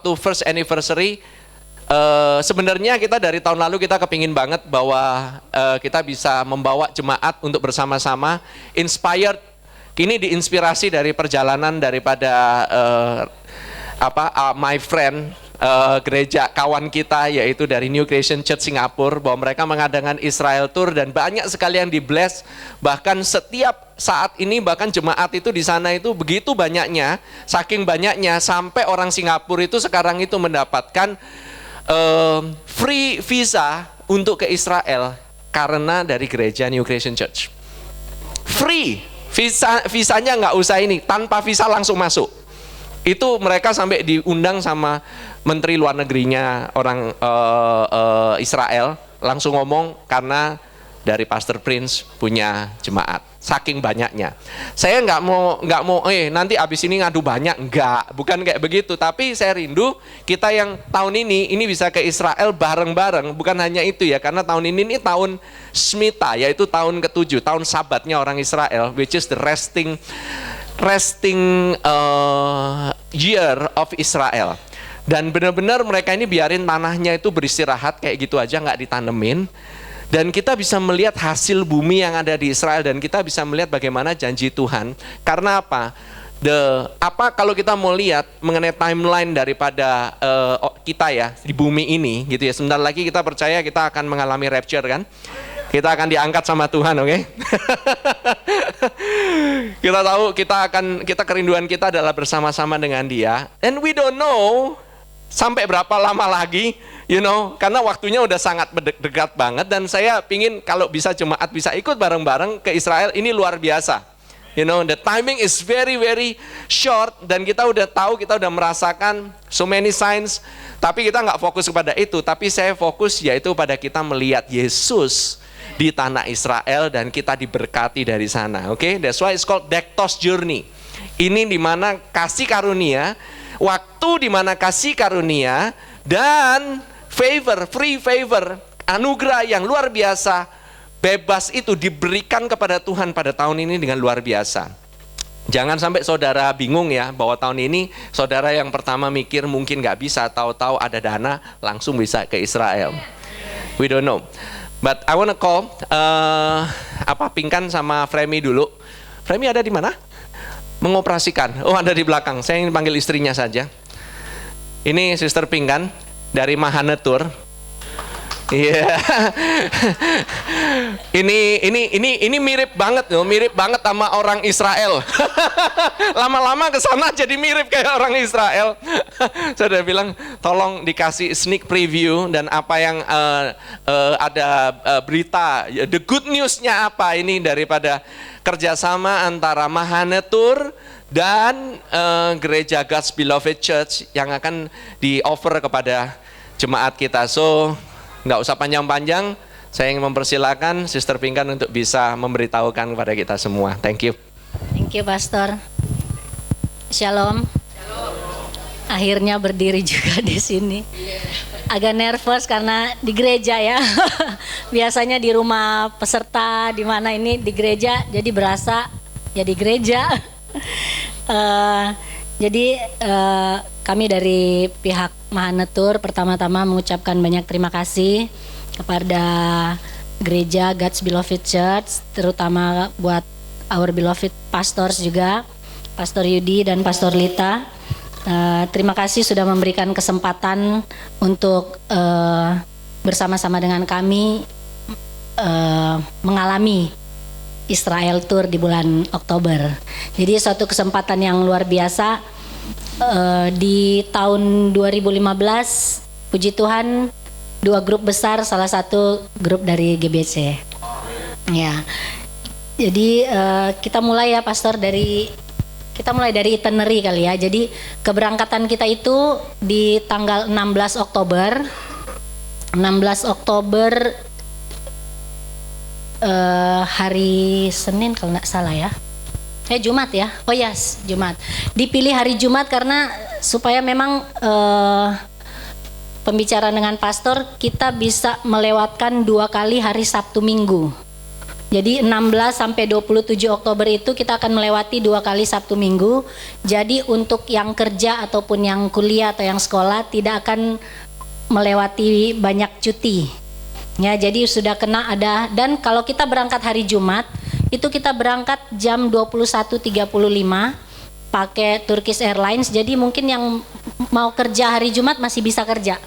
To first anniversary, sebenarnya kita dari tahun lalu kita kepingin banget bahwa kita bisa membawa jemaat untuk bersama-sama inspired. Ini diinspirasi dari perjalanan daripada my friend, gereja kawan kita, yaitu dari New Creation Church Singapura, bahwa mereka mengadakan Israel Tour dan banyak sekali yang di bless. Bahkan setiap saat ini bahkan jemaat itu di sana itu begitu banyaknya, saking banyaknya sampai orang Singapura itu sekarang itu mendapatkan free visa untuk ke Israel karena dari gereja New Creation Church. Free, visanya nggak usah ini, tanpa visa langsung masuk. Itu mereka sampai diundang sama menteri luar negerinya orang Israel, langsung ngomong karena dari Pastor Prince punya jemaat, saking banyaknya. Saya nggak mau nanti abis ini ngadu banyak, bukan kayak begitu. Tapi saya rindu kita yang tahun ini bisa ke Israel bareng-bareng. Bukan hanya itu ya, karena tahun ini tahun Shemitah, yaitu tahun ke-7, tahun Sabatnya orang Israel, which is the resting year of Israel. Dan benar-benar mereka ini biarin tanahnya itu beristirahat kayak gitu aja, nggak ditanemin. Dan kita bisa melihat hasil bumi yang ada di Israel, dan kita bisa melihat bagaimana janji Tuhan. Karena apa? Kalau kita mau lihat mengenai timeline daripada kita ya di bumi ini gitu ya. Sebentar lagi kita percaya kita akan mengalami rapture kan? Kita akan diangkat sama Tuhan, oke? Kita tahu kita kerinduan kita adalah bersama-sama dengan Dia. And we don't know sampai berapa lama lagi, karena waktunya udah sangat dekat banget. Dan saya pingin kalau bisa jemaat bisa ikut bareng-bareng ke Israel, ini luar biasa. The timing is very very short, dan kita udah tahu, kita udah merasakan so many signs. Tapi kita nggak fokus kepada itu, tapi saya fokus yaitu pada kita melihat Yesus di tanah Israel dan kita diberkati dari sana. Oke, that's why it's called Dektos Journey. Ini dimana kasih karunia, waktu dimana kasih karunia dan favor, free favor, anugerah yang luar biasa, bebas itu diberikan kepada Tuhan pada tahun ini dengan luar biasa. Jangan sampai saudara bingung ya, bahwa tahun ini saudara yang pertama mikir mungkin nggak bisa, tahu-tahu ada dana langsung bisa ke Israel. We don't know. But I wanna call Pinkan sama Fremi dulu. Fremi ada di mana? Mengoperasikan. Oh, ada di belakang. Saya ingin panggil istrinya saja. Ini Sister Pinkan dari Mahane Tour. Iya. Ini mirip banget sama orang Israel. Lama-lama ke sana jadi mirip kayak orang Israel. Saya udah bilang tolong dikasih sneak preview dan apa yang ada berita, the good news-nya apa ini daripada kerjasama antara Mahane Tour dan gereja God's Beloved Church yang akan di-offer kepada jemaat kita. So nggak usah panjang-panjang, saya ingin mempersilakan Sister Pinkan untuk bisa memberitahukan kepada kita semua. Thank you. Thank you, Pastor. Shalom. Akhirnya berdiri juga di sini. Agak nervous karena di gereja ya. Biasanya di rumah peserta, di mana ini di gereja, jadi berasa jadi gereja. Kami dari pihak Mahane Tour pertama-tama mengucapkan banyak terima kasih kepada gereja God's Beloved Church, terutama buat our beloved pastors juga, Pastor Yudi dan Pastor Lita. Terima kasih sudah memberikan kesempatan untuk bersama-sama dengan kami mengalami Israel Tour di bulan Oktober. Jadi suatu kesempatan yang luar biasa. Di tahun 2015, puji Tuhan, 2 grup besar, salah satu grup dari GBC. Ya, jadi kita mulai ya Pastor dari itinerary kali ya. Jadi keberangkatan kita itu di tanggal 16 Oktober hari Senin kalau nggak salah ya. Jumat ya, oh yes, Jumat. Dipilih hari Jumat karena supaya memang pembicaraan dengan pastor kita bisa melewatkan 2 kali hari Sabtu Minggu. Jadi 16 sampai 27 Oktober itu kita akan melewati 2 kali Sabtu Minggu. Jadi untuk yang kerja ataupun yang kuliah atau yang sekolah tidak akan melewati banyak cuti. Ya, jadi sudah kena ada, dan kalau kita berangkat hari Jumat itu kita berangkat jam 21.35 pakai Turkish Airlines. Jadi mungkin yang mau kerja hari Jumat masih bisa kerja.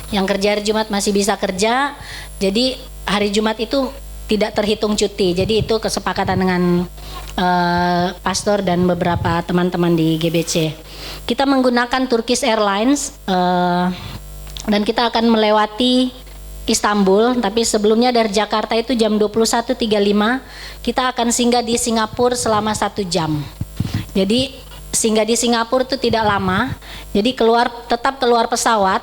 Yang kerja hari Jumat masih bisa kerja. Jadi hari Jumat itu tidak terhitung cuti. Jadi itu kesepakatan dengan pastor dan beberapa teman-teman di GBC. Kita menggunakan Turkish Airlines dan kita akan melewati Istanbul, tapi sebelumnya dari Jakarta itu jam 21.35 kita akan singgah di Singapura selama 1 jam. Jadi singgah di Singapura itu tidak lama. Jadi tetap keluar pesawat,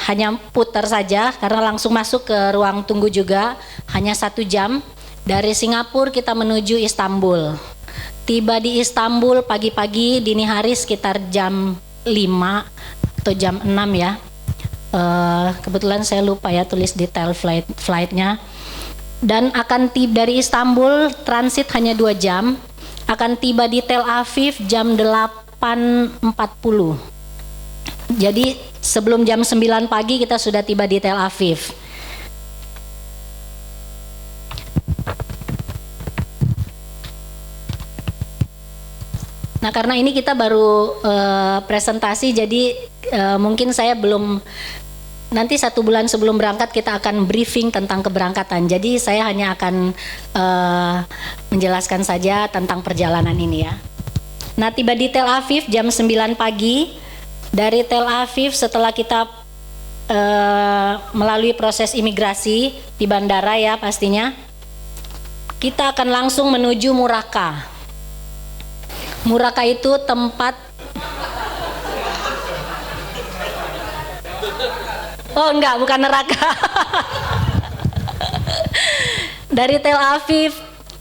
hanya putar saja karena langsung masuk ke ruang tunggu juga, hanya 1 jam. Dari Singapura kita menuju Istanbul. Tiba di Istanbul pagi-pagi dini hari sekitar jam 5 atau jam 6 ya. Kebetulan saya lupa ya tulis detail flightnya. Dan akan tiba dari Istanbul transit hanya 2 jam, akan tiba di Tel Aviv jam 8.40. Jadi sebelum jam 9 pagi kita sudah tiba di Tel Aviv. Nah, karena ini kita baru presentasi, jadi mungkin saya belum, nanti 1 bulan sebelum berangkat kita akan briefing tentang keberangkatan. Jadi saya hanya akan menjelaskan saja tentang perjalanan ini ya. Nah, tiba di Tel Aviv jam 9 pagi. Dari Tel Aviv setelah kita melalui proses imigrasi di bandara ya pastinya, kita akan langsung menuju Muraka. Muraka itu tempat, oh enggak, bukan neraka. Dari Tel Aviv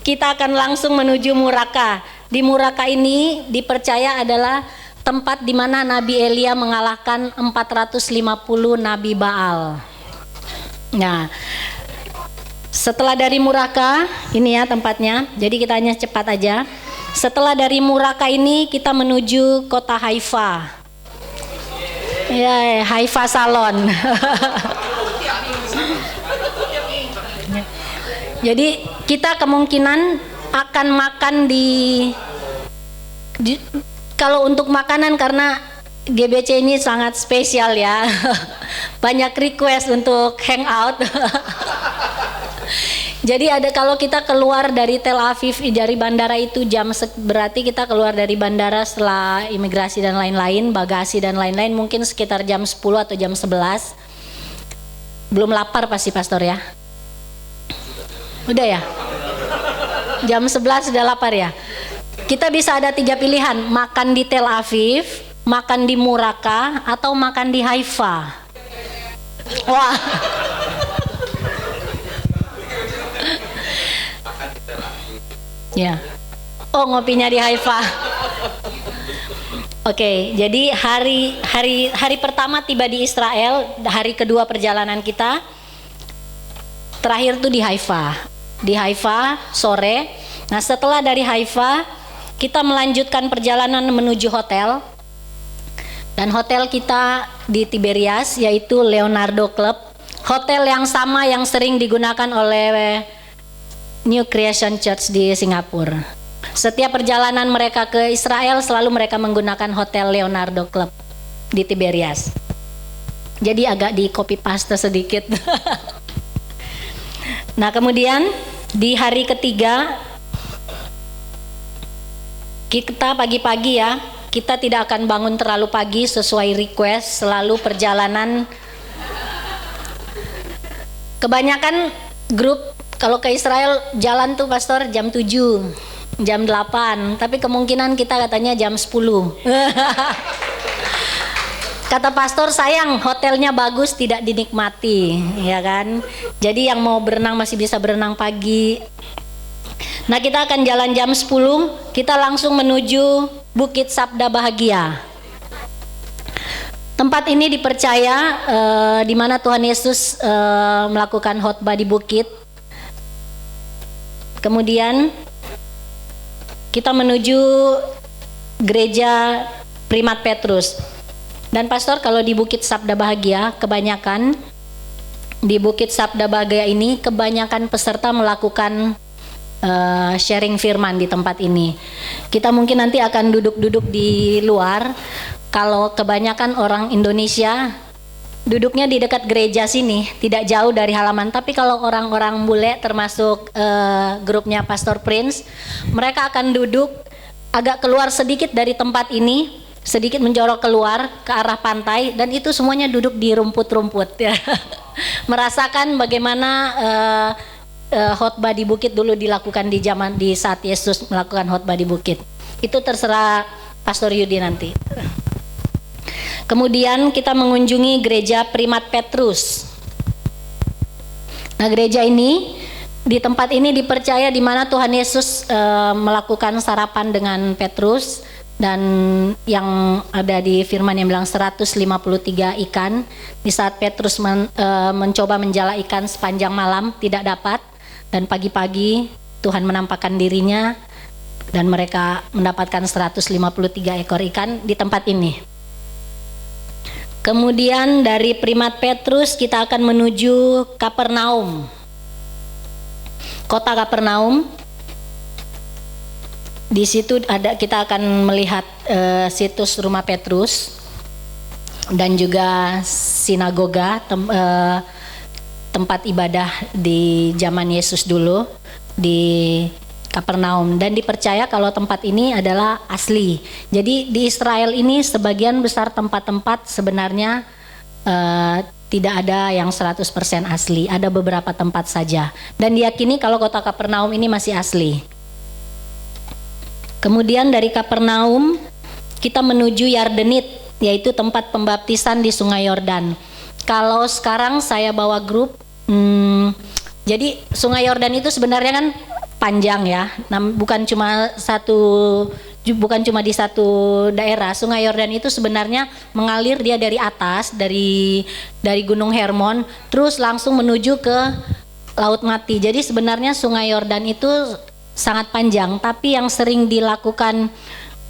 kita akan langsung menuju Muraka. Di Muraka ini dipercaya adalah tempat di mana Nabi Elia mengalahkan 450 Nabi Baal. Nah, setelah dari Muraka, ini ya tempatnya, jadi kita hanya cepat aja. Setelah dari Muraka ini kita menuju kota Haifa. Ya, Haifa Salon. Jadi kita kemungkinan akan makan di kalau untuk makanan, karena GBC ini sangat spesial ya. Banyak request untuk hangout. Jadi kalau kita keluar dari Tel Aviv dari bandara itu berarti kita keluar dari bandara setelah imigrasi dan lain-lain, bagasi dan lain-lain mungkin sekitar jam 10 atau jam 11. Belum lapar pasti pastor ya? Udah ya? Jam 11 sudah lapar ya? Kita bisa ada 3 pilihan, makan di Tel Aviv, makan di Muraka, atau makan di Haifa. Wah. Ya. Oh, ngopinya di Haifa. Oke, jadi hari pertama tiba di Israel, hari kedua perjalanan kita. Terakhir tuh di Haifa. Di Haifa sore. Nah, setelah dari Haifa kita melanjutkan perjalanan menuju hotel. Dan hotel kita di Tiberias yaitu Leonardo Club. Hotel yang sama yang sering digunakan oleh New Creation Church di Singapura. Setiap perjalanan mereka ke Israel selalu mereka menggunakan Hotel Leonardo Club di Tiberias. Jadi agak di copy paste sedikit. Nah, kemudian di hari ketiga kita pagi-pagi ya, kita tidak akan bangun terlalu pagi sesuai request, selalu perjalanan. Kebanyakan grup kalau ke Israel jalan tuh pastor jam 7, jam 8, tapi kemungkinan kita katanya jam 10. Kata pastor, sayang hotelnya bagus tidak dinikmati, ya kan? Jadi yang mau berenang masih bisa berenang pagi. Nah, kita akan jalan jam 10, kita langsung menuju Bukit Sabda Bahagia. Tempat ini dipercaya di mana Tuhan Yesus melakukan khotbah di bukit. Kemudian kita menuju gereja Primat Petrus. Dan pastor, kalau di Bukit Sabda Bahagia, kebanyakan di Bukit Sabda Bahagia ini kebanyakan peserta melakukan sharing firman di tempat ini. Kita mungkin nanti akan duduk-duduk di luar. Kalau kebanyakan orang Indonesia duduknya di dekat gereja sini, tidak jauh dari halaman. Tapi kalau orang-orang bule termasuk grupnya Pastor Prince, mereka akan duduk agak keluar sedikit dari tempat ini, sedikit menjorok keluar ke arah pantai, dan itu semuanya duduk di rumput-rumput ya. Merasakan bagaimana khotbah di bukit dulu dilakukan di saat Yesus melakukan khotbah di bukit. Itu terserah Pastor Yudi nanti. Kemudian kita mengunjungi gereja Primat Petrus. Nah, gereja ini, di tempat ini dipercaya di mana Tuhan Yesus melakukan sarapan dengan Petrus, dan yang ada di firman yang bilang 153 ikan. Di saat Petrus mencoba menjala ikan sepanjang malam tidak dapat, dan pagi-pagi Tuhan menampakkan dirinya dan mereka mendapatkan 153 ekor ikan di tempat ini. Kemudian dari Primat Petrus kita akan menuju Kapernaum. Kota Kapernaum. Di situ kita akan melihat situs rumah Petrus dan juga sinagoga, tempat ibadah di zaman Yesus dulu di Kapernaum, dan dipercaya kalau tempat ini adalah asli. Jadi di Israel ini sebagian besar tempat-tempat sebenarnya tidak ada yang 100% asli, ada beberapa tempat saja, dan diyakini kalau kota Kapernaum ini masih asli. Kemudian dari Kapernaum kita menuju Yardenit, yaitu tempat pembaptisan di Sungai Yordan. Kalau sekarang saya bawa grup, jadi Sungai Yordan itu sebenarnya kan panjang ya, bukan cuma di satu daerah. Sungai Yordan itu sebenarnya mengalir dia dari atas, dari Gunung Hermon, terus langsung menuju ke Laut Mati. Jadi sebenarnya Sungai Yordan itu sangat panjang, tapi yang sering dilakukan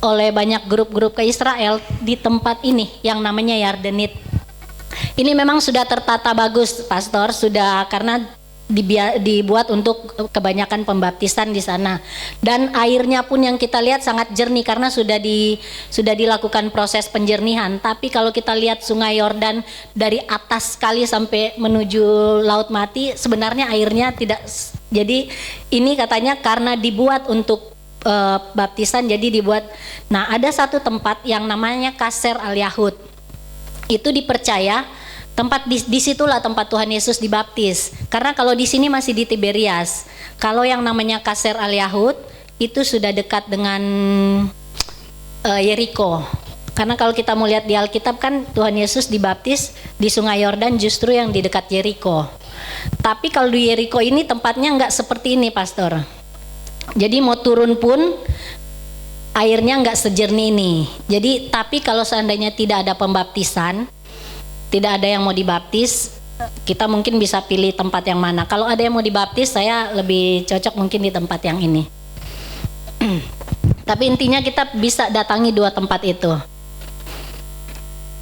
oleh banyak grup-grup ke Israel di tempat ini yang namanya Yardenit. Ini memang sudah tertata bagus, Pastor, sudah, karena dibuat untuk kebanyakan pembaptisan di sana, dan airnya pun yang kita lihat sangat jernih karena sudah dilakukan proses penjernihan. Tapi kalau kita lihat Sungai Yordan dari atas sekali sampai menuju Laut Mati, sebenarnya airnya tidak. Jadi ini katanya karena dibuat untuk baptisan, jadi dibuat. Nah, ada satu tempat yang namanya Kaser Al-Yahud. Itu dipercaya tempat disitulah tempat Tuhan Yesus dibaptis. Karena kalau di sini masih di Tiberias. Kalau yang namanya Kaser Al-Yahud itu sudah dekat dengan Yeriko. Karena kalau kita mau lihat di Alkitab kan Tuhan Yesus dibaptis di Sungai Yordan justru yang di dekat Yeriko. Tapi kalau di Yeriko ini tempatnya nggak seperti ini, Pastor. Jadi mau turun pun airnya nggak sejernih ini. Jadi tapi kalau seandainya tidak ada pembaptisan, tidak ada yang mau dibaptis, kita mungkin bisa pilih tempat yang mana. Kalau ada yang mau dibaptis, saya lebih cocok mungkin di tempat yang ini. Tapi intinya kita bisa datangi dua tempat itu.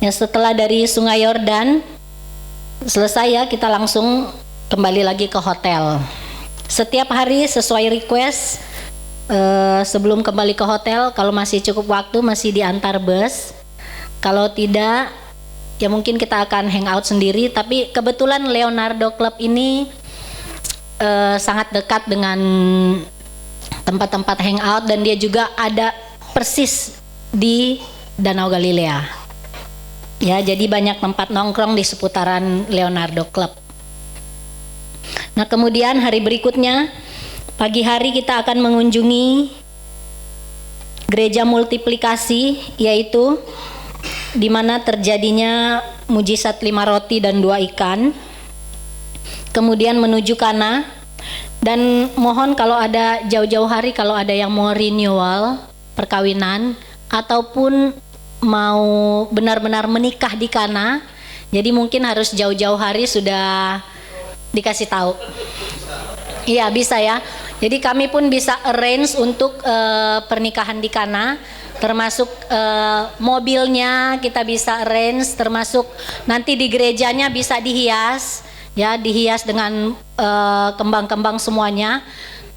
Ya, setelah dari Sungai Yordan selesai ya, kita langsung kembali lagi ke hotel. Setiap hari sesuai request, sebelum kembali ke hotel, kalau masih cukup waktu masih diantar bus. Kalau tidak, ya mungkin kita akan hangout sendiri. Tapi kebetulan Leonardo Club ini sangat dekat dengan tempat-tempat hangout, dan dia juga ada persis di Danau Galilea. Ya, jadi banyak tempat nongkrong di seputaran Leonardo Club. Nah, kemudian hari berikutnya, pagi hari kita akan mengunjungi gereja multiplikasi, yaitu di mana terjadinya mujizat 5 roti dan 2 ikan. Kemudian menuju Kana, dan mohon kalau ada jauh-jauh hari, kalau ada yang mau renewal perkawinan ataupun mau benar-benar menikah di Kana, jadi mungkin harus jauh-jauh hari sudah dikasih tahu. Iya, bisa ya. Jadi kami pun bisa arrange untuk pernikahan di Kana, termasuk mobilnya kita bisa arrange, termasuk nanti di gerejanya bisa dihias, ya dihias dengan kembang-kembang semuanya.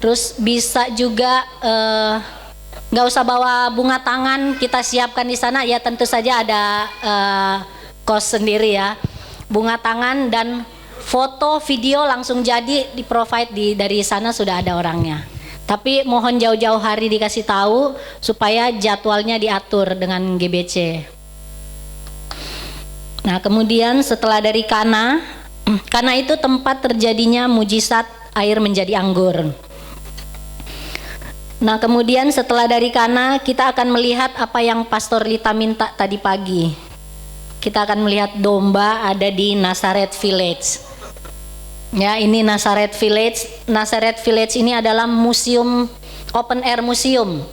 Terus bisa juga nggak usah bawa bunga tangan, kita siapkan di sana ya, tentu saja ada kos sendiri ya. Bunga tangan dan foto, video langsung jadi di provide dari sana, sudah ada orangnya. Tapi mohon jauh-jauh hari dikasih tahu supaya jadwalnya diatur dengan GBC. Nah, kemudian setelah dari Kana itu tempat terjadinya mujizat air menjadi anggur. Nah, kemudian setelah dari Kana kita akan melihat apa yang Pastor Lita minta tadi pagi. Kita akan melihat domba ada di Nazareth Village. Ya, ini Nazareth Village. Nazareth Village ini adalah museum, open air museum.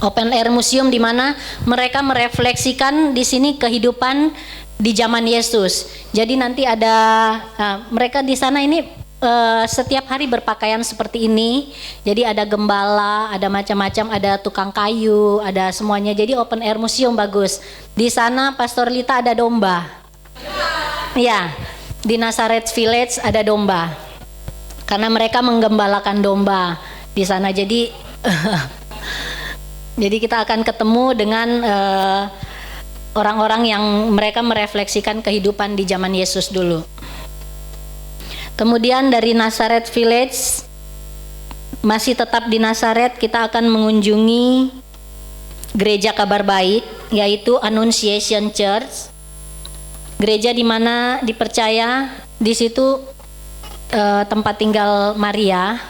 Open air museum di mana mereka merefleksikan di sini kehidupan di zaman Yesus. Jadi nanti ada mereka di sana ini setiap hari berpakaian seperti ini. Jadi ada gembala, ada macam-macam, ada tukang kayu, ada semuanya. Jadi open air museum bagus. Di sana Pastor Lita ada domba. Ya. Di Nazareth Village ada domba, karena mereka menggembalakan domba di sana. Jadi, jadi kita akan ketemu dengan orang-orang yang mereka merefleksikan kehidupan di zaman Yesus dulu. Kemudian dari Nazareth Village, masih tetap di Nazareth, kita akan mengunjungi gereja Kabar Baik, yaitu Annunciation Church. Gereja di mana dipercaya di situ tempat tinggal Maria,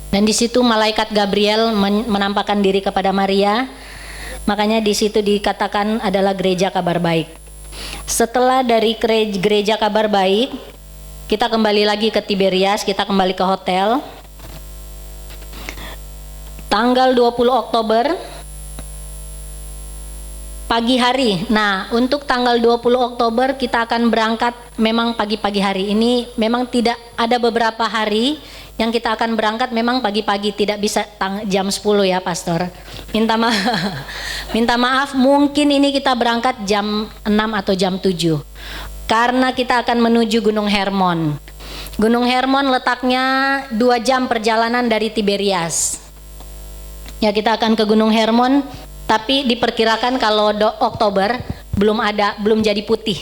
dan di situ malaikat Gabriel menampakkan diri kepada Maria. Makanya di situ dikatakan adalah gereja Kabar Baik. Setelah dari gereja Kabar Baik, kita kembali lagi ke Tiberias, kita kembali ke hotel. Tanggal 20 Oktober pagi hari. Nah, untuk tanggal 20 Oktober kita akan berangkat memang pagi-pagi hari. Ini memang tidak ada beberapa hari yang kita akan berangkat memang pagi-pagi, tidak bisa jam 10 ya Pastor. Minta maaf, mungkin ini kita berangkat jam 6 atau jam 7. Karena kita akan menuju Gunung Hermon. Gunung Hermon letaknya 2 jam perjalanan dari Tiberias. Ya, kita akan ke Gunung Hermon. Tapi diperkirakan kalau Oktober belum jadi putih,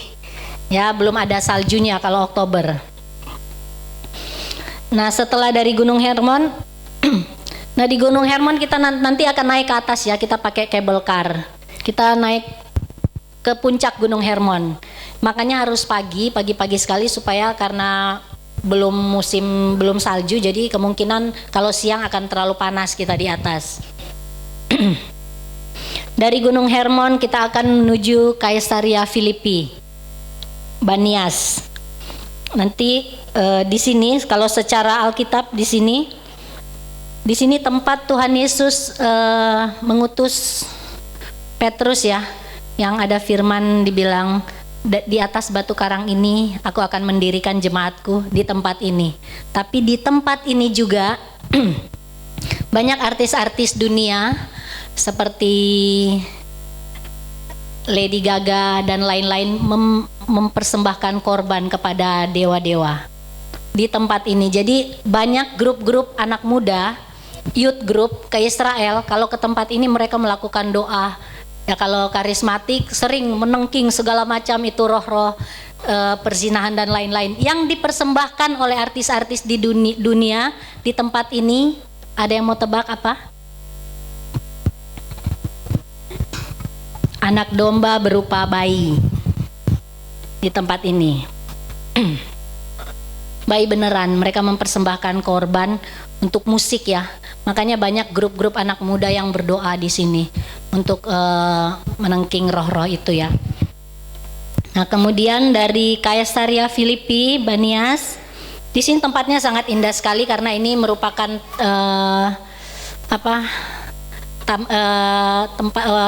ya belum ada saljunya kalau Oktober. Nah, setelah dari Gunung Hermon, nah di Gunung Hermon kita nanti akan naik ke atas ya, kita pakai cable car, kita naik ke puncak Gunung Hermon. Makanya harus pagi sekali supaya karena belum salju, jadi kemungkinan kalau siang akan terlalu panas kita di atas. Dari Gunung Hermon kita akan menuju Caesarea Philippi, Banias. Nanti di sini kalau secara Alkitab di sini tempat Tuhan Yesus mengutus Petrus ya, yang ada firman dibilang di atas batu karang ini aku akan mendirikan jemaatku di tempat ini. Tapi di tempat ini juga banyak artis-artis dunia seperti Lady Gaga dan lain-lain mempersembahkan korban kepada dewa-dewa di tempat ini. Jadi banyak grup-grup anak muda, youth group ke Israel, kalau ke tempat ini mereka melakukan doa. Ya kalau karismatik sering menengking segala macam itu roh-roh perzinahan dan lain-lain yang dipersembahkan oleh artis-artis di dunia di tempat ini. Ada yang mau tebak apa? Anak domba berupa bayi di tempat ini. Bayi beneran, mereka mempersembahkan korban untuk musik ya. Makanya banyak grup-grup anak muda yang berdoa di sini untuk menengking roh-roh itu ya. Nah, kemudian dari Caesarea Philippi, Banias, di sini tempatnya sangat indah sekali karena ini merupakan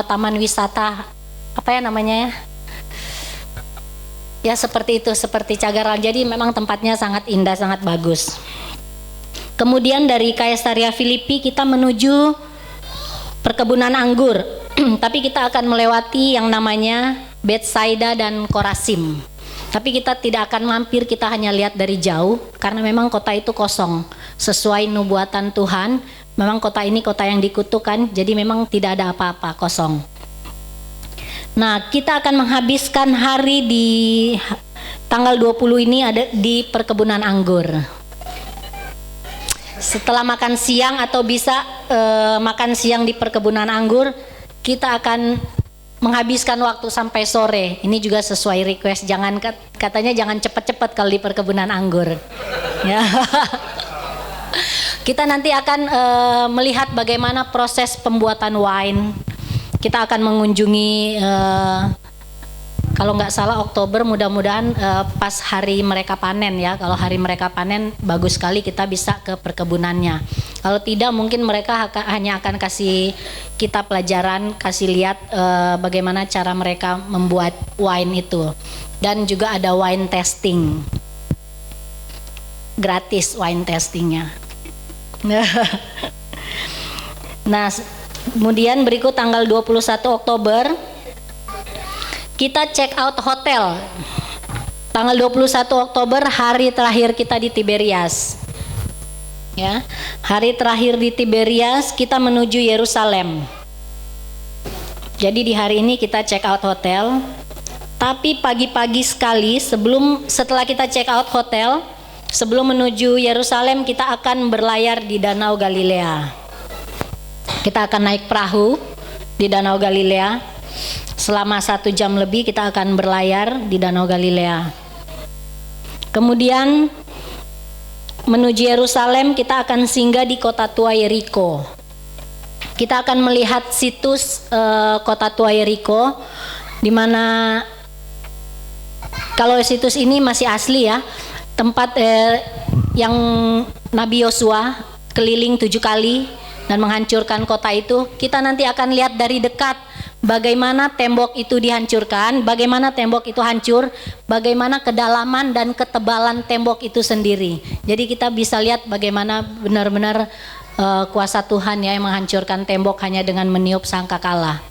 taman wisata, apa ya namanya ya? Ya seperti itu, seperti Cagaran. Jadi memang tempatnya sangat indah, sangat bagus. Kemudian dari Caesarea Filipi kita menuju perkebunan anggur. Tapi kita akan melewati yang namanya Betsaida dan Korasim. Tapi kita tidak akan mampir, kita hanya lihat dari jauh karena memang kota itu kosong. Sesuai nubuatan Tuhan, memang kota ini kota yang dikutukan, jadi memang tidak ada apa-apa, kosong. Nah, kita akan menghabiskan hari di tanggal 20 ini ada di perkebunan anggur. Setelah makan siang atau bisa makan siang di perkebunan anggur, kita akan menghabiskan waktu sampai sore. Ini juga sesuai request. Katanya jangan cepat-cepat kalau di perkebunan anggur. Ya. Kita nanti akan melihat bagaimana proses pembuatan wine. Kita akan mengunjungi kalau nggak salah Oktober, mudah-mudahan pas hari mereka panen ya. Kalau hari mereka panen bagus sekali kita bisa ke perkebunannya. Kalau tidak mungkin mereka hanya akan kasih kita pelajaran, kasih lihat bagaimana cara mereka membuat wine itu. Dan juga ada wine tasting. Gratis wine tastingnya. Nah, kemudian berikut tanggal 21 Oktober kita check out hotel. Tanggal 21 Oktober hari terakhir kita di Tiberias. Ya, hari terakhir di Tiberias kita menuju Yerusalem. Jadi di hari ini kita check out hotel. Tapi pagi-pagi sekali setelah kita check out hotel, sebelum menuju Yerusalem kita akan berlayar di Danau Galilea. Kita akan naik perahu di Danau Galilea. Selama 1 jam lebih kita akan berlayar di Danau Galilea. Kemudian menuju Yerusalem kita akan singgah di kota tua Yeriko. Kita akan melihat situs kota tua Yeriko, di mana kalau situs ini masih asli ya, tempat yang Nabi Yosua keliling 7 kali dan menghancurkan kota itu. Kita nanti akan lihat dari dekat bagaimana tembok itu dihancurkan, bagaimana tembok itu hancur, bagaimana kedalaman dan ketebalan tembok itu sendiri. Jadi kita bisa lihat bagaimana benar-benar kuasa Tuhan ya yang menghancurkan tembok hanya dengan meniup sangkakala.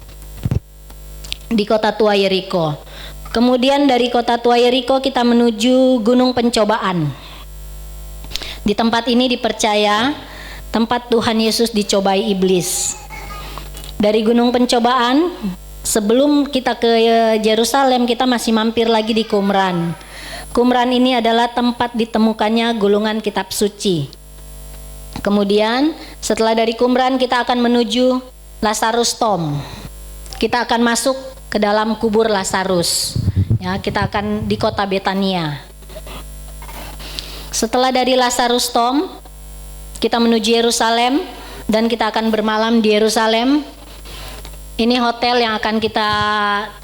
Di kota tua Yeriko. Kemudian dari kota tua Yeriko kita menuju Gunung Pencobaan. Di tempat ini dipercaya tempat Tuhan Yesus dicobai iblis. Dari Gunung Pencobaan, sebelum kita ke Yerusalem, kita masih mampir lagi di Qumran. Qumran ini adalah tempat ditemukannya gulungan kitab suci. Kemudian setelah dari Qumran kita akan menuju Lazarus Tomb. Kita akan masuk ke dalam kubur Lazarus. Ya, kita akan di kota Betania. Setelah dari Lazarus Tomb, kita menuju Yerusalem dan kita akan bermalam di Yerusalem. Ini hotel yang akan kita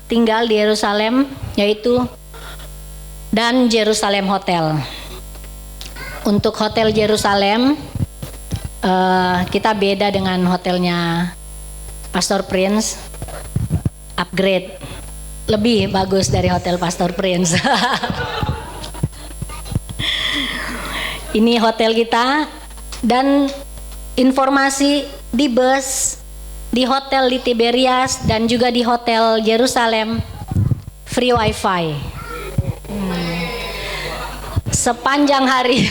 tinggal di Yerusalem, yaitu Dan Jerusalem Hotel. Untuk hotel Jerusalem, kita beda dengan hotelnya Pastor Prince, upgrade, lebih bagus dari hotel Pastor Prince. Ini hotel kita dan informasi di bus, di hotel di Tiberias dan juga di hotel Yerusalem free wifi sepanjang hari.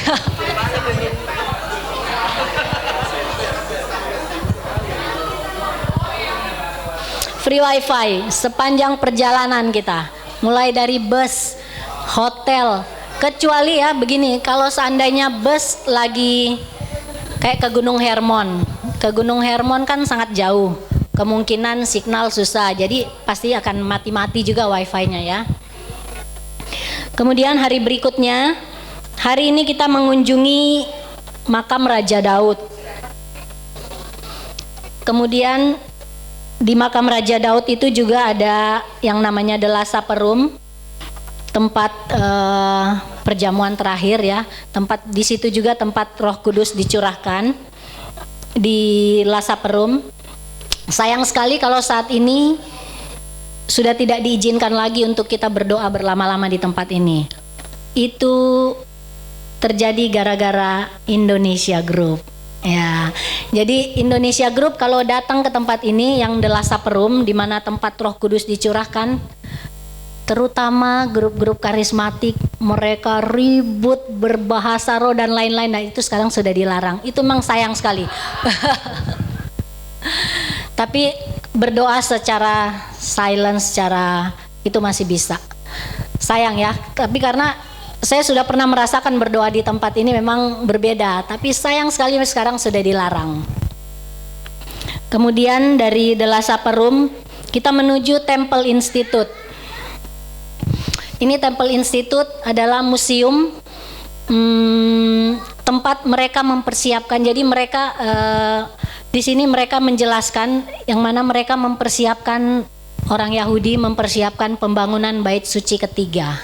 Free wifi sepanjang perjalanan kita, mulai dari bus, hotel, kecuali ya begini, kalau seandainya bus lagi kayak ke Gunung Hermon. Ke Gunung Hermon kan sangat jauh, kemungkinan signal susah, jadi pasti akan mati-mati juga wifi-nya ya. Kemudian hari berikutnya, hari ini kita mengunjungi makam Raja Daud. Kemudian di makam Raja Daud itu juga ada yang namanya The Last Supper Room, tempat perjamuan terakhir ya. Tempat di situ juga tempat Roh Kudus dicurahkan. Di Last Supper Room. Sayang sekali kalau saat ini sudah tidak diizinkan lagi untuk kita berdoa berlama-lama di tempat ini. Itu terjadi gara-gara Indonesia Group. Ya, jadi Indonesia Group kalau datang ke tempat ini yang The Last Supper Room, di mana tempat Roh Kudus dicurahkan, terutama grup-grup karismatik, mereka ribut berbahasa roh dan lain-lain. Nah itu sekarang sudah dilarang. Itu memang sayang sekali. Tapi berdoa secara silence, secara itu masih bisa. Sayang ya, tapi karena saya sudah pernah merasakan berdoa di tempat ini memang berbeda, tapi sayang sekali sekarang sudah dilarang. Kemudian dari The Last Supper Room kita menuju Temple Institute. Ini Temple Institute adalah museum, tempat mereka mempersiapkan. Jadi mereka di sini mereka menjelaskan yang mana mereka mempersiapkan, orang Yahudi mempersiapkan pembangunan bait suci ketiga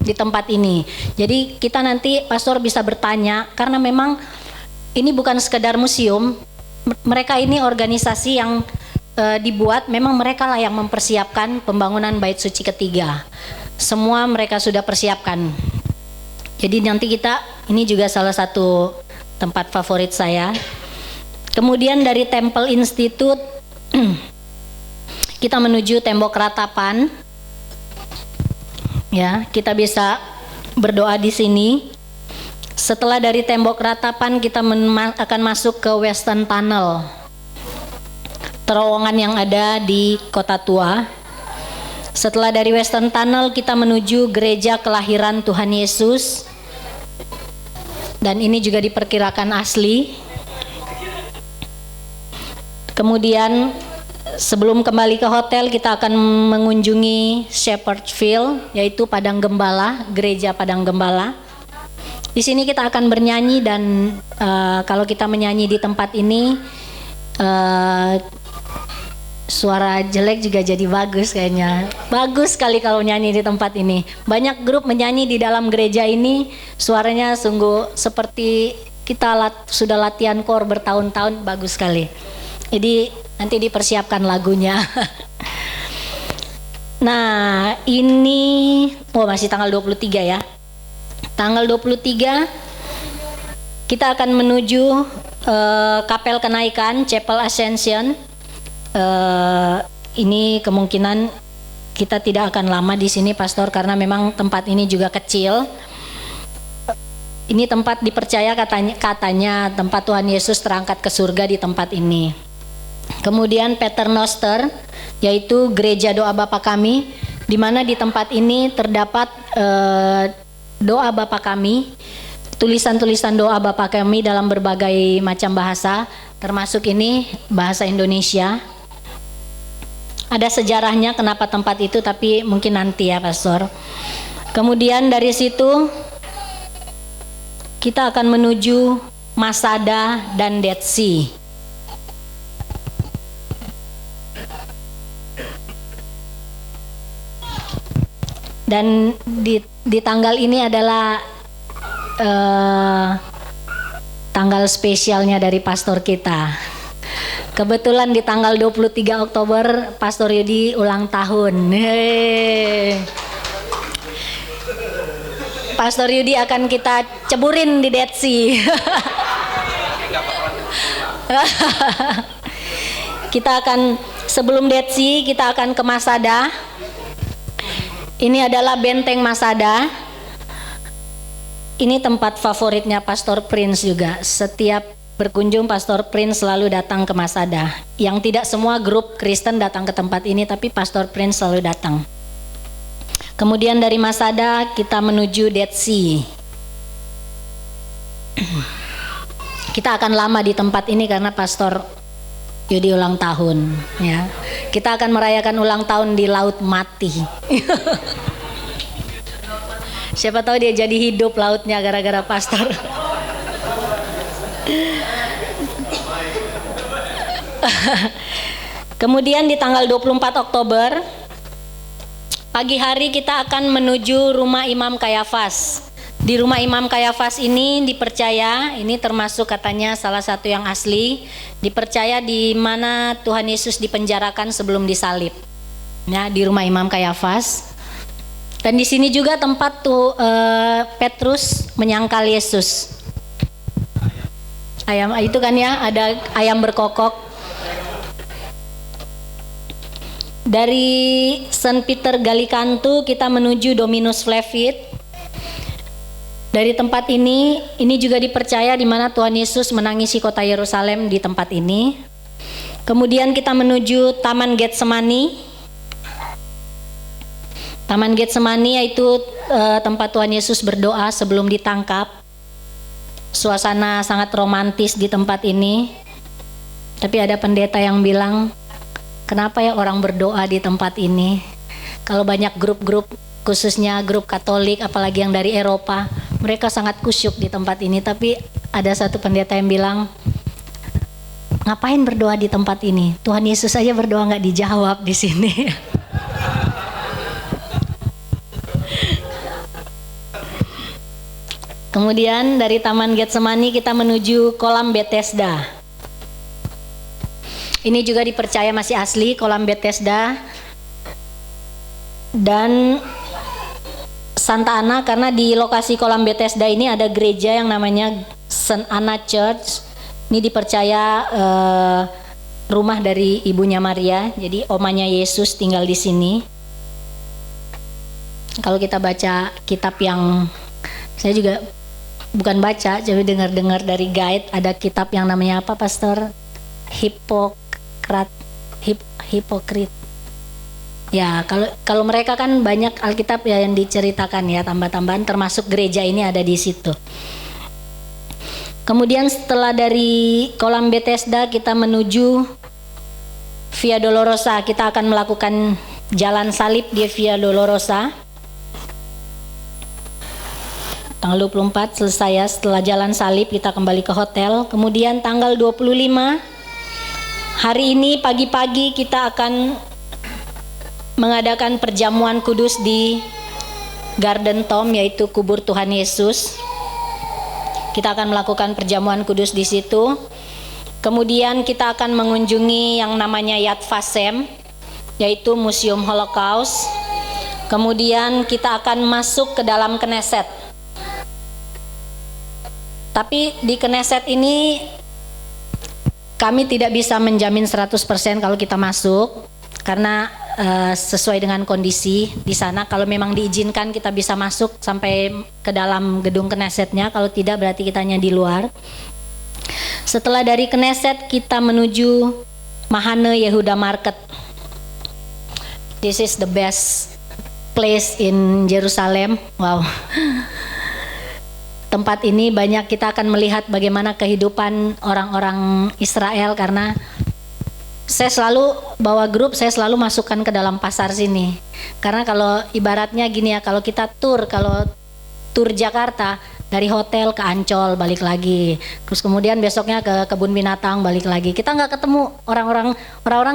di tempat ini. Jadi kita nanti pastor bisa bertanya, karena memang ini bukan sekedar museum, mereka ini organisasi yang dibuat, memang mereka lah yang mempersiapkan pembangunan bait suci ketiga. Semua mereka sudah persiapkan. Jadi nanti kita, ini juga salah satu tempat favorit saya. Kemudian dari Temple Institute kita menuju tembok ratapan. Ya, kita bisa berdoa di sini. Setelah dari tembok ratapan kita akan masuk ke Western Tunnel, terowongan yang ada di Kota Tua. Setelah dari Western Tunnel kita menuju Gereja Kelahiran Tuhan Yesus, dan ini juga diperkirakan asli. Kemudian sebelum kembali ke hotel kita akan mengunjungi Shepherd's Field, yaitu Padang Gembala, Gereja Padang Gembala. Di sini kita akan bernyanyi, dan kalau kita menyanyi di tempat ini suara jelek juga jadi bagus kayaknya. Bagus sekali kalau nyanyi di tempat ini. Banyak grup menyanyi di dalam gereja ini, suaranya sungguh seperti kita sudah latihan kor bertahun-tahun, bagus sekali. Jadi nanti dipersiapkan lagunya. Nah ini masih tanggal 23 ya. Tanggal 23 kita akan menuju Kapel Kenaikan, Chapel Ascension. Ini kemungkinan kita tidak akan lama di sini, pastor, karena memang tempat ini juga kecil. Ini tempat dipercaya katanya tempat Tuhan Yesus terangkat ke surga di tempat ini. Kemudian Paternoster, yaitu Gereja Doa Bapa Kami, di mana di tempat ini terdapat doa Bapa Kami, tulisan-tulisan doa Bapa Kami dalam berbagai macam bahasa, termasuk ini bahasa Indonesia. Ada sejarahnya kenapa tempat itu, tapi mungkin nanti ya, pastor. Kemudian dari situ kita akan menuju Masada dan Dead Sea. Dan di tanggal ini adalah tanggal spesialnya dari pastor kita. Kebetulan di tanggal 23 Oktober Pastor Yudi ulang tahun. Pastor Yudi akan kita ceburin di Dead Sea. Kita akan, sebelum Dead Sea kita akan ke Masada. Ini adalah benteng Masada. Ini tempat favoritnya Pastor Prince juga. Setiap berkunjung Pastor Prince selalu datang ke Masada. Yang tidak semua grup Kristen datang ke tempat ini, tapi Pastor Prince selalu datang. Kemudian dari Masada kita menuju Dead Sea. Kita akan lama di tempat ini karena Pastor Yudi ulang tahun, ya. Kita akan merayakan ulang tahun di Laut Mati. Siapa tahu dia jadi hidup lautnya gara-gara pastor. Kemudian di tanggal 24 Oktober pagi hari kita akan menuju rumah Imam Kayafas. Di rumah Imam Kayafas ini dipercaya, ini termasuk katanya salah satu yang asli, dipercaya di mana Tuhan Yesus dipenjarakan sebelum disalib. Ya, di rumah Imam Kayafas. Dan di sini juga tempat Petrus menyangkal Yesus. Ayam itu kan ya, ada ayam berkokok. Dari St. Peter Gallicantu kita menuju Dominus Flevit. Dari tempat ini juga dipercaya di mana Tuhan Yesus menangisi kota Yerusalem di tempat ini. Kemudian kita menuju Taman Getsemani. Taman Getsemani yaitu tempat Tuhan Yesus berdoa sebelum ditangkap. Suasana sangat romantis di tempat ini. Tapi ada pendeta yang bilang, kenapa ya orang berdoa di tempat ini? Kalau banyak grup-grup, khususnya grup Katolik, apalagi yang dari Eropa, mereka sangat kusyuk di tempat ini. Tapi ada satu pendeta yang bilang, ngapain berdoa di tempat ini? Tuhan Yesus aja berdoa nggak dijawab di sini. Kemudian dari Taman Getsemani kita menuju kolam Bethesda. Ini juga dipercaya masih asli, kolam Bethesda. Dan Santa Ana, karena di lokasi kolam Bethesda ini ada gereja yang namanya St. Anna Church. Ini dipercaya rumah dari ibunya Maria, jadi omanya Yesus tinggal di sini. Kalau kita baca kitab yang saya juga bukan baca, tapi dengar-dengar dari guide, ada kitab yang namanya apa, Pastor? Hipokrit. Ya, kalau mereka kan banyak Alkitab ya yang diceritakan ya, tambah-tambahan, termasuk gereja ini ada di situ. Kemudian setelah dari kolam Bethesda kita menuju Via Dolorosa. Kita akan melakukan jalan salib di Via Dolorosa. Tanggal 24 selesai ya, setelah jalan salib kita kembali ke hotel. Kemudian tanggal 25 hari ini pagi-pagi kita akan mengadakan perjamuan kudus di Garden Tomb, yaitu kubur Tuhan Yesus. Kita akan melakukan perjamuan kudus di situ. Kemudian kita akan mengunjungi yang namanya Yad Vashem, yaitu Museum Holocaust. Kemudian kita akan masuk ke dalam Knesset. Tapi di Knesset ini kami tidak bisa menjamin 100% kalau kita masuk, karena sesuai dengan kondisi di sana. Kalau memang diizinkan kita bisa masuk sampai ke dalam gedung Knessetnya, kalau tidak berarti kita hanya di luar. Setelah dari Knesset kita menuju Mahane Yehuda Market. This is the best place in Jerusalem. Wow. Tempat ini banyak kita akan melihat bagaimana kehidupan orang-orang Israel, karena saya selalu bawa grup, saya selalu masukkan ke dalam pasar sini. Karena kalau ibaratnya gini ya, kalau kita kalau tur Jakarta dari hotel ke Ancol balik lagi, terus kemudian besoknya ke kebun binatang balik lagi, kita nggak ketemu orang-orang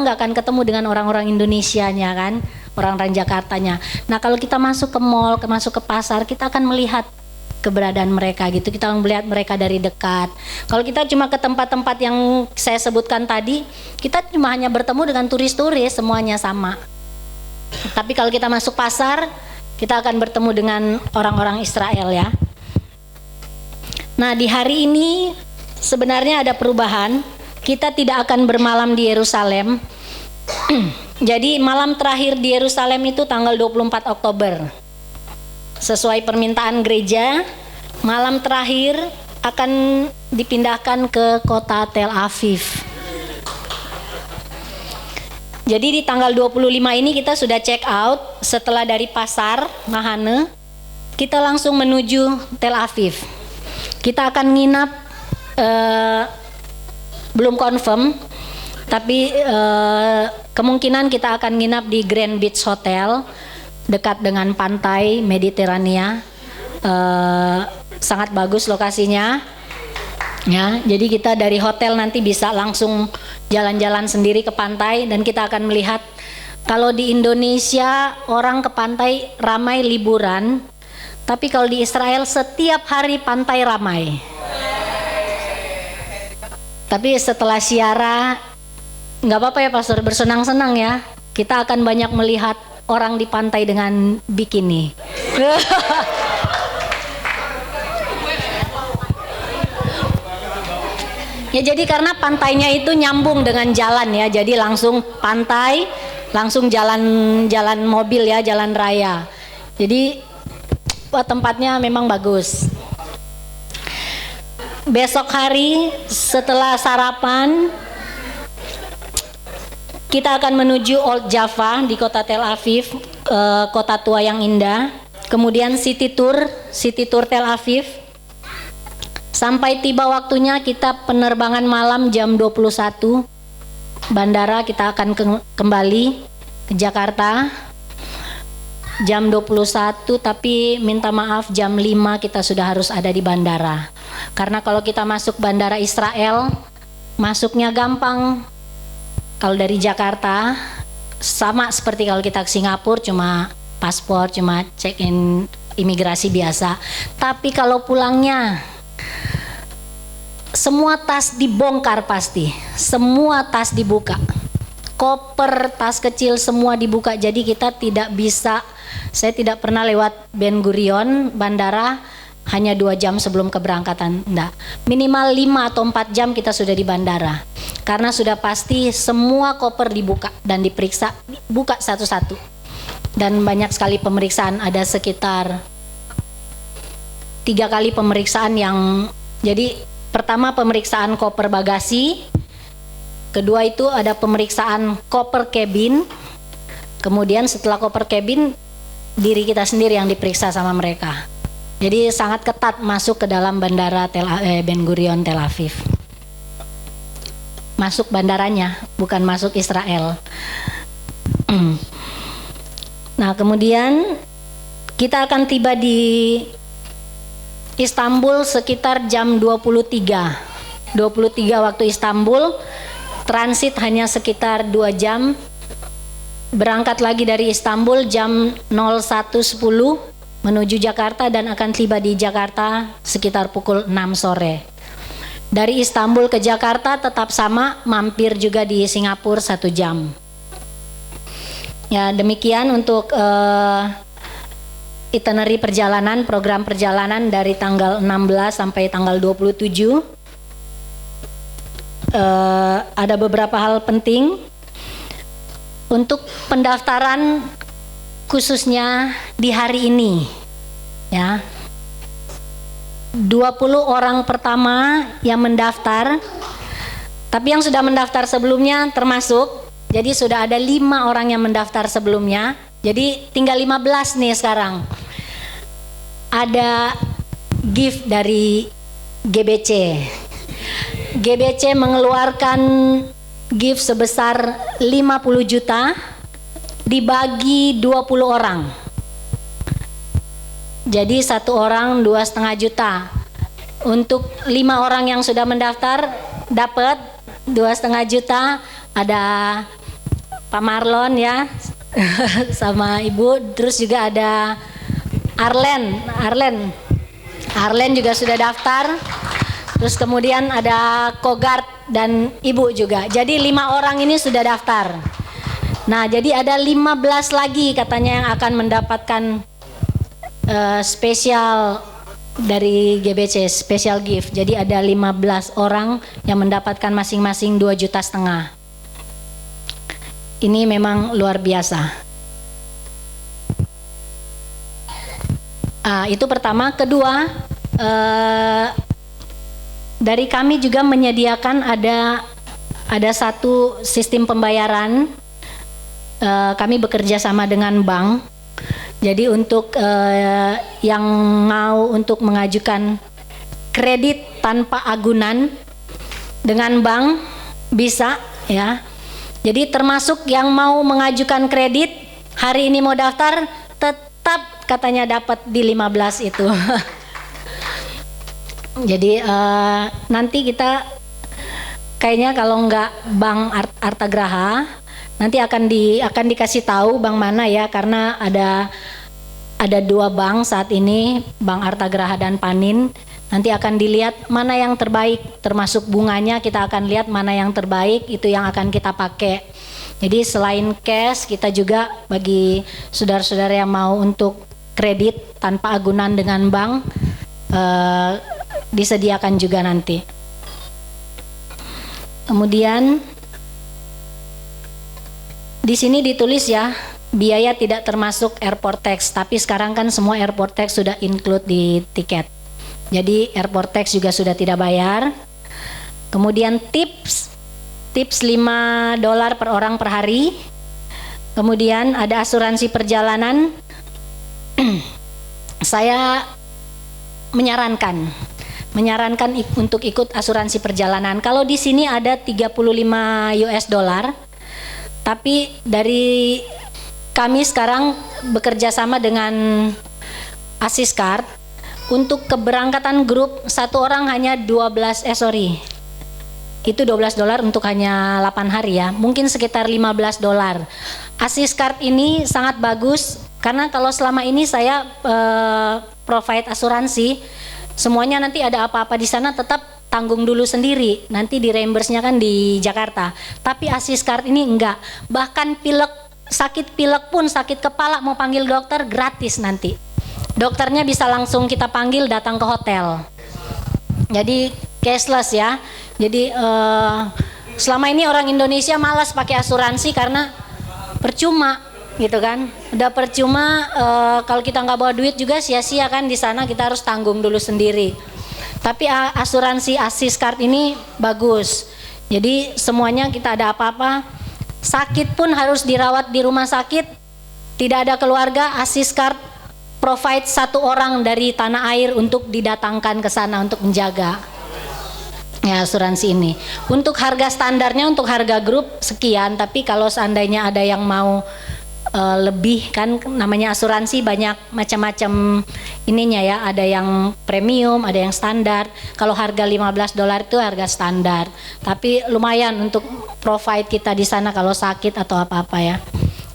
nggak akan ketemu dengan orang-orang Indonesianya kan, orang-orang Jakartanya. Nah kalau kita masuk ke mall, masuk ke pasar, kita akan melihat keberadaan mereka gitu, kita melihat mereka dari dekat. Kalau kita cuma ke tempat-tempat yang saya sebutkan tadi, kita cuma hanya bertemu dengan turis-turis, semuanya sama. Tapi kalau kita masuk pasar, kita akan bertemu dengan orang-orang Israel ya. Nah di hari ini sebenarnya ada perubahan, kita tidak akan bermalam di Yerusalem. Jadi malam terakhir di Yerusalem itu tanggal 24 Oktober. Sesuai permintaan gereja, malam terakhir akan dipindahkan ke kota Tel Aviv. Jadi di tanggal 25 ini kita sudah check out. Setelah dari pasar Mahane, kita langsung menuju Tel Aviv. Kita akan nginap, belum confirm, tapi kemungkinan kita akan nginap di Grand Beach Hotel, dekat dengan pantai Mediterania. Sangat bagus lokasinya ya. Jadi kita dari hotel nanti bisa langsung jalan-jalan sendiri ke pantai, dan kita akan melihat kalau di Indonesia orang ke pantai ramai liburan, tapi kalau di Israel setiap hari pantai ramai. Tapi setelah siara nggak apa-apa ya Pastor, bersenang-senang ya. Kita akan banyak melihat orang di pantai dengan bikini. Ya jadi karena pantainya itu nyambung dengan jalan ya, jadi langsung pantai, langsung jalan mobil ya, jalan raya. Jadi tempatnya memang bagus. Besok hari setelah sarapan kita akan menuju Old Java di kota Tel Aviv, kota tua yang indah. Kemudian city tour Tel Aviv. Sampai tiba waktunya kita penerbangan malam jam 21. Bandara kita akan kembali ke Jakarta jam 21, tapi minta maaf jam 5 kita sudah harus ada di bandara. Karena kalau kita masuk bandara Israel, masuknya gampang. Kalau dari Jakarta sama seperti kalau kita ke Singapura, cuma paspor, cuma check-in imigrasi biasa. Tapi kalau pulangnya semua tas dibongkar pasti, semua tas dibuka, koper, tas kecil semua dibuka. Jadi kita tidak bisa, saya tidak pernah lewat Ben Gurion bandara hanya 2 jam sebelum keberangkatan, enggak, minimal 5 atau 4 jam kita sudah di bandara, karena sudah pasti semua koper dibuka dan diperiksa, buka satu-satu, dan banyak sekali pemeriksaan, ada sekitar 3 kali pemeriksaan yang, jadi pertama pemeriksaan koper bagasi, kedua itu ada pemeriksaan koper cabin, kemudian setelah koper cabin diri kita sendiri yang diperiksa sama mereka. Jadi sangat ketat masuk ke dalam bandara Ben Gurion Tel Aviv. Masuk bandaranya, bukan masuk Israel. Nah kemudian kita akan tiba di Istanbul sekitar jam 23 waktu Istanbul, transit hanya sekitar 2 jam, berangkat lagi dari Istanbul jam 01.10 menuju Jakarta dan akan tiba di Jakarta sekitar pukul 6 sore. Dari Istanbul ke Jakarta tetap sama, mampir juga di Singapura 1 jam. Ya demikian untuk itinerary perjalanan, program perjalanan dari tanggal 16 sampai tanggal 27. Ada beberapa hal penting untuk pendaftaran khususnya di hari ini ya. 20 orang pertama yang mendaftar, tapi yang sudah mendaftar sebelumnya termasuk, jadi sudah ada 5 orang yang mendaftar sebelumnya, jadi tinggal 15 nih sekarang. Ada gift dari GBC. GBC mengeluarkan gift sebesar 50 juta dibagi 20 orang. Jadi 1 orang 2,5 juta. Untuk 5 orang yang sudah mendaftar dapat 2,5 juta. Ada Pak Marlon ya sama Ibu, terus juga ada Arlen juga sudah daftar. Terus kemudian ada Kogart dan Ibu juga. Jadi 5 orang ini sudah daftar. Nah, jadi ada 15 lagi katanya yang akan mendapatkan spesial dari GBC, special gift. Jadi ada 15 orang yang mendapatkan masing-masing 2,5 juta. Ini memang luar biasa. Itu pertama. Kedua, dari kami juga menyediakan ada satu sistem pembayaran. Kami bekerja sama dengan bank. Jadi untuk yang mau untuk mengajukan kredit tanpa agunan dengan bank bisa ya. Jadi termasuk yang mau mengajukan kredit hari ini mau daftar tetap katanya dapat di 15 itu. Jadi nanti kita kayaknya kalau nggak Bank Artagraha nanti akan dikasih tahu bank mana ya, karena ada 2 bank saat ini, Bank Artagraha dan Panin. Nanti akan dilihat mana yang terbaik, termasuk bunganya kita akan lihat mana yang terbaik, itu yang akan kita pakai. Jadi selain cash, kita juga bagi saudara-saudara yang mau untuk kredit tanpa agunan dengan bank, disediakan juga nanti. Kemudian di sini ditulis ya, biaya tidak termasuk airport tax, tapi sekarang kan semua airport tax sudah include di tiket. Jadi airport tax juga sudah tidak bayar. Kemudian tips $5 per orang per hari. Kemudian ada asuransi perjalanan. Saya menyarankan untuk ikut asuransi perjalanan. Kalau di sini ada 35 US dollar, tapi dari kami sekarang bekerja sama dengan Asiscard untuk keberangkatan grup satu orang hanya itu $12 untuk hanya 8 hari ya, mungkin sekitar $15. Asiscard ini sangat bagus karena kalau selama ini saya provide asuransi, semuanya nanti ada apa-apa di sana tetap tanggung dulu sendiri, nanti di reimburse-nya kan di Jakarta. Tapi Asiscard ini enggak, bahkan sakit pilek pun, sakit kepala mau panggil dokter gratis nanti. Dokternya bisa langsung kita panggil datang ke hotel. Jadi cashless ya. Jadi selama ini orang Indonesia malas pakai asuransi karena percuma gitu kan. Udah percuma, kalau kita nggak bawa duit juga sia-sia kan, di sana kita harus tanggung dulu sendiri. Tapi asuransi Asiscard ini bagus. Jadi semuanya kita ada apa-apa, sakit pun harus dirawat di rumah sakit, tidak ada keluarga, Asiscard provide satu orang dari tanah air untuk didatangkan ke sana untuk menjaga. Ya, asuransi ini. Untuk harga standarnya, untuk harga grup sekian, tapi kalau seandainya ada yang mau lebih, kan namanya asuransi banyak macam-macam ininya ya, ada yang premium, ada yang standar. Kalau harga $15 itu harga standar, tapi lumayan untuk provide kita di sana kalau sakit atau apa-apa ya.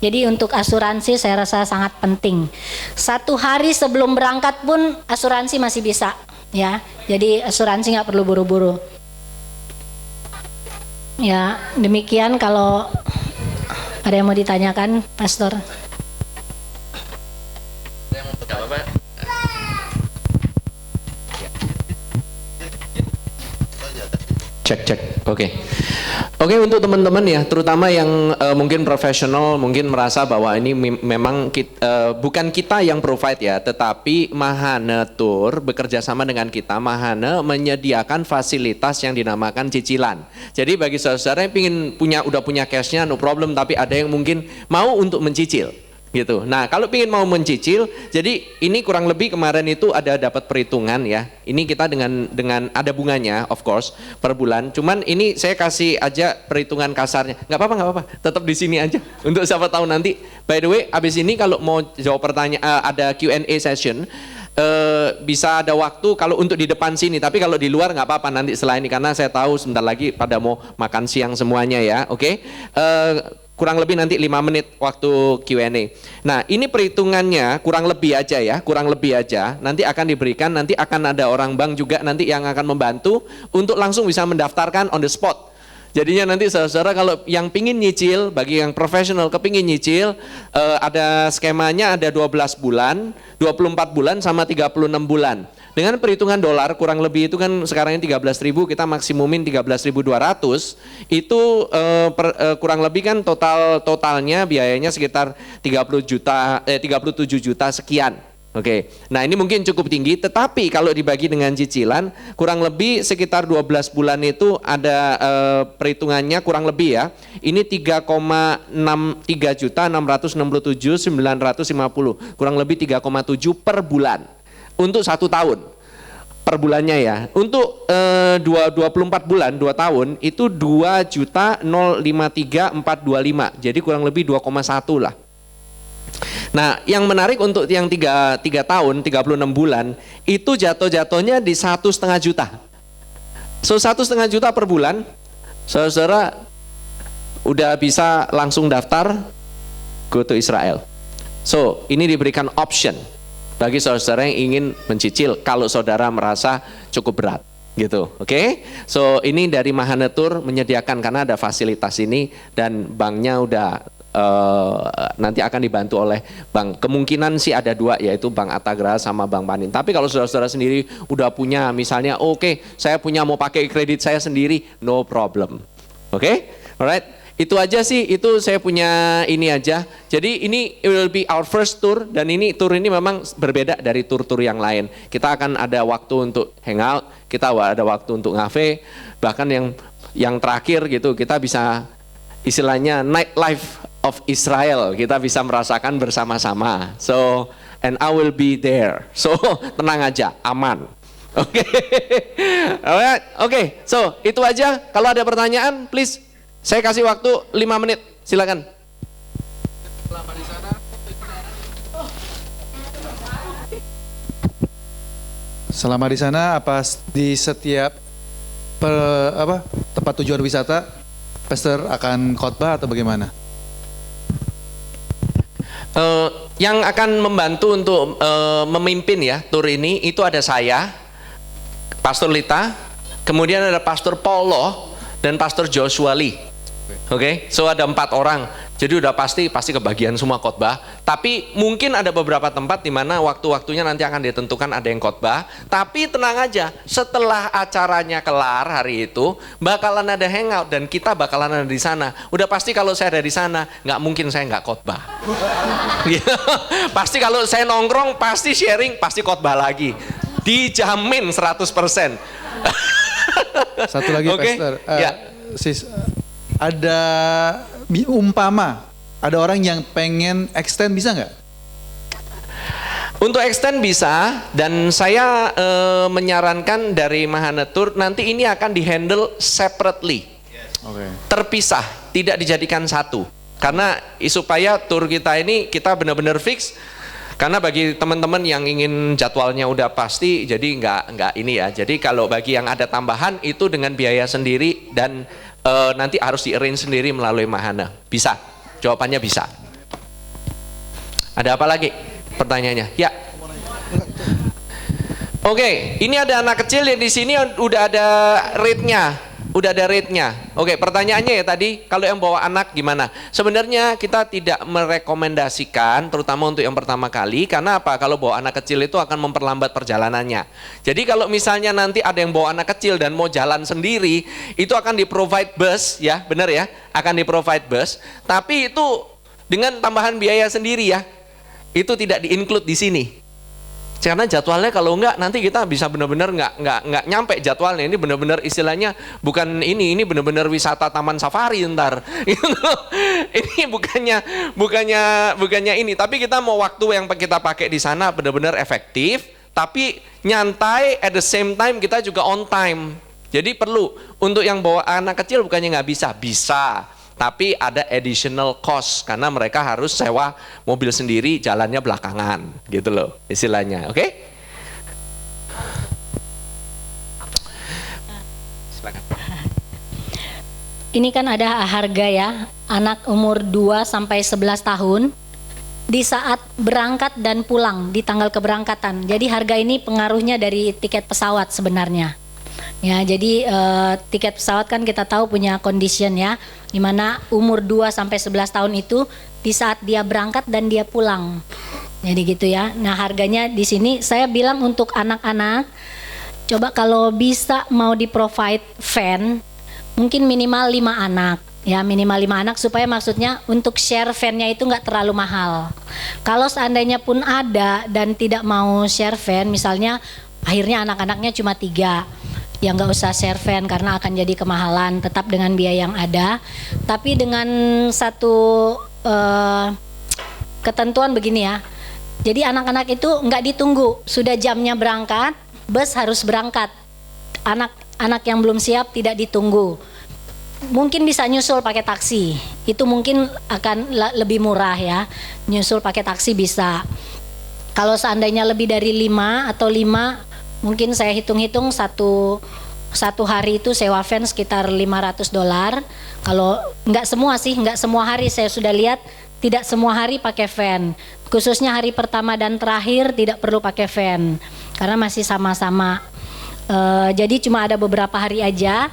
Jadi untuk asuransi saya rasa sangat penting. 1 hari sebelum berangkat pun asuransi masih bisa ya, jadi asuransi nggak perlu buru-buru. Ya, demikian. Kalau ada yang mau ditanyakan, Pastor. Cek. Oke, untuk teman-teman ya, terutama yang mungkin profesional, mungkin merasa bahwa ini memang bukan kita yang provide ya, tetapi Mahana Tour bekerja sama dengan kita. Mahana menyediakan fasilitas yang dinamakan cicilan. Jadi bagi saudara yang udah punya cashnya, no problem, tapi ada yang mungkin mau untuk mencicil gitu. Nah, kalau ingin mau mencicil, jadi ini kurang lebih kemarin itu ada dapat perhitungan ya. Ini kita dengan ada bunganya, of course, per bulan. Cuman ini saya kasih aja perhitungan kasarnya. Nggak apa-apa. Tetap di sini aja. Untuk siapa tahu nanti. By the way, abis ini kalau mau jawab pertanyaan, ada Q&A session. Bisa ada waktu kalau untuk di depan sini, tapi kalau di luar nggak apa-apa nanti setelah ini, karena saya tahu sebentar lagi pada mau makan siang semuanya ya. Oke. Kurang lebih nanti 5 menit waktu Q&A. Nah, ini perhitungannya kurang lebih aja. Nanti akan diberikan, nanti akan ada orang bank juga nanti yang akan membantu untuk langsung bisa mendaftarkan on the spot. Jadinya nanti saudara kalau yang pingin nyicil, bagi yang profesional kepingin nyicil, ada skemanya, ada 12 bulan, 24 bulan sama 36 bulan. Dengan perhitungan dolar kurang lebih itu kan sekarang ini 13.000, kita maksimumin 13.200, itu kurang lebih kan totalnya biayanya sekitar 37 juta sekian. Oke. Nah, ini mungkin cukup tinggi, tetapi kalau dibagi dengan cicilan kurang lebih sekitar 12 bulan itu ada perhitungannya kurang lebih ya. Ini 3,667.950, kurang lebih 3,7 per bulan. Untuk 1 tahun per bulannya ya. Untuk 24 bulan 2 tahun itu 2.053.425. Jadi kurang lebih 2,1 lah. Nah, yang menarik untuk yang 3 tahun 36 bulan itu jatuhnya di 1,5 juta. So 1,5 juta per bulan, saudara udah bisa langsung daftar go to Israel. So ini diberikan option bagi saudara yang ingin mencicil kalau saudara merasa cukup berat. gitu, oke? So ini dari Mahana Tour menyediakan karena ada fasilitas ini dan banknya udah nanti akan dibantu oleh bank. Kemungkinan sih ada dua, yaitu Bank Atagra sama Bank Panin. Tapi kalau saudara-saudara sendiri udah punya, misalnya oke, saya punya mau pakai kredit saya sendiri, no problem, oke? Alright, itu aja sih, itu saya punya ini aja. Jadi ini it will be our first tour dan ini tour ini memang berbeda dari tour-tour yang lain. Kita akan ada waktu untuk hangout, kita ada waktu untuk ngafe, bahkan yang terakhir gitu kita bisa istilahnya night life of Israel, kita bisa merasakan bersama-sama. So and I will be there. So tenang aja, aman. Oke. Alright, oke. So itu aja. Kalau ada pertanyaan, please. Saya kasih waktu 5 menit, silakan. Selama di sana apa di setiap tempat tujuan wisata pastor akan khotbah atau bagaimana? Yang akan membantu untuk memimpin ya tur ini itu ada saya, Pastor Lita, kemudian ada Pastor Paulo dan Pastor Joshua Lee. Oke, so ada 4 orang. Jadi udah pasti kebagian semua khotbah. Tapi mungkin ada beberapa tempat di mana waktu-waktunya nanti akan ditentukan ada yang khotbah. Tapi tenang aja, setelah acaranya kelar hari itu bakalan ada hangout dan kita bakalan ada di sana. Udah pasti kalau saya ada di sana, nggak mungkin saya nggak khotbah. Pasti kalau saya nongkrong, pasti sharing, pasti khotbah lagi. Dijamin 100%. Satu lagi, okay? Pastor. Ya. Sis, ada umpama ada orang yang pengen extend, bisa nggak? Untuk extend bisa, dan saya menyarankan dari Mahana Tour nanti ini akan dihandle separately, terpisah, tidak dijadikan satu. Karena supaya tour kita ini kita benar-benar fix. Karena bagi teman-teman yang ingin jadwalnya udah pasti, jadi nggak ini ya. Jadi kalau bagi yang ada tambahan itu dengan biaya sendiri dan nanti harus di-arrange sendiri melalui Mahana. Bisa, jawabannya bisa. Ada apa lagi pertanyaannya? Ya. Oke, ini ada anak kecil yang di sini udah ada rate-nya. Oke, pertanyaannya ya tadi, kalau yang bawa anak gimana? Sebenarnya kita tidak merekomendasikan, terutama untuk yang pertama kali, karena apa? Kalau bawa anak kecil itu akan memperlambat perjalanannya. Jadi kalau misalnya nanti ada yang bawa anak kecil dan mau jalan sendiri, itu akan di-provide bus, ya, benar ya? Akan di-provide bus, tapi itu dengan tambahan biaya sendiri ya. Itu tidak di-include di sini. Karena jadwalnya kalau enggak nanti kita bisa benar-benar enggak nyampe jadwalnya. Ini benar-benar istilahnya bukan ini benar-benar wisata taman safari ntar. Ini bukannya ini, tapi kita mau waktu yang kita pakai di sana benar-benar efektif, tapi nyantai at the same time kita juga on time. Jadi perlu untuk yang bawa anak kecil bukannya nggak bisa. Tapi ada additional cost karena mereka harus sewa mobil sendiri, jalannya belakangan, gitu loh istilahnya, oke? Silakan. Ini kan ada harga ya, anak umur 2 sampai 11 tahun di saat berangkat dan pulang di tanggal keberangkatan. Jadi harga ini pengaruhnya dari tiket pesawat sebenarnya. Ya, jadi tiket pesawat kan kita tahu punya condition ya, di mana umur 2 sampai 11 tahun itu di saat dia berangkat dan dia pulang. Jadi gitu ya. Nah, harganya di sini saya bilang untuk anak-anak, coba kalau bisa mau di-provide van, mungkin minimal 5 anak. Ya, minimal 5 anak supaya maksudnya untuk share van-nya itu nggak terlalu mahal. Kalau seandainya pun ada dan tidak mau share van, misalnya akhirnya anak-anaknya cuma 3, ya nggak usah share van karena akan jadi kemahalan, tetap dengan biaya yang ada. Tapi dengan satu ketentuan begini ya, jadi anak-anak itu nggak ditunggu, sudah jamnya berangkat, bus harus berangkat. Anak-anak yang belum siap tidak ditunggu, mungkin bisa nyusul pakai taksi, itu mungkin akan lebih murah ya, nyusul pakai taksi bisa. Kalau seandainya lebih dari 5 atau 5, mungkin saya hitung-hitung satu hari itu sewa van sekitar $500. Kalau nggak semua hari saya sudah lihat, tidak semua hari pakai van. Khususnya hari pertama dan terakhir tidak perlu pakai van karena masih sama-sama Jadi cuma ada beberapa hari aja,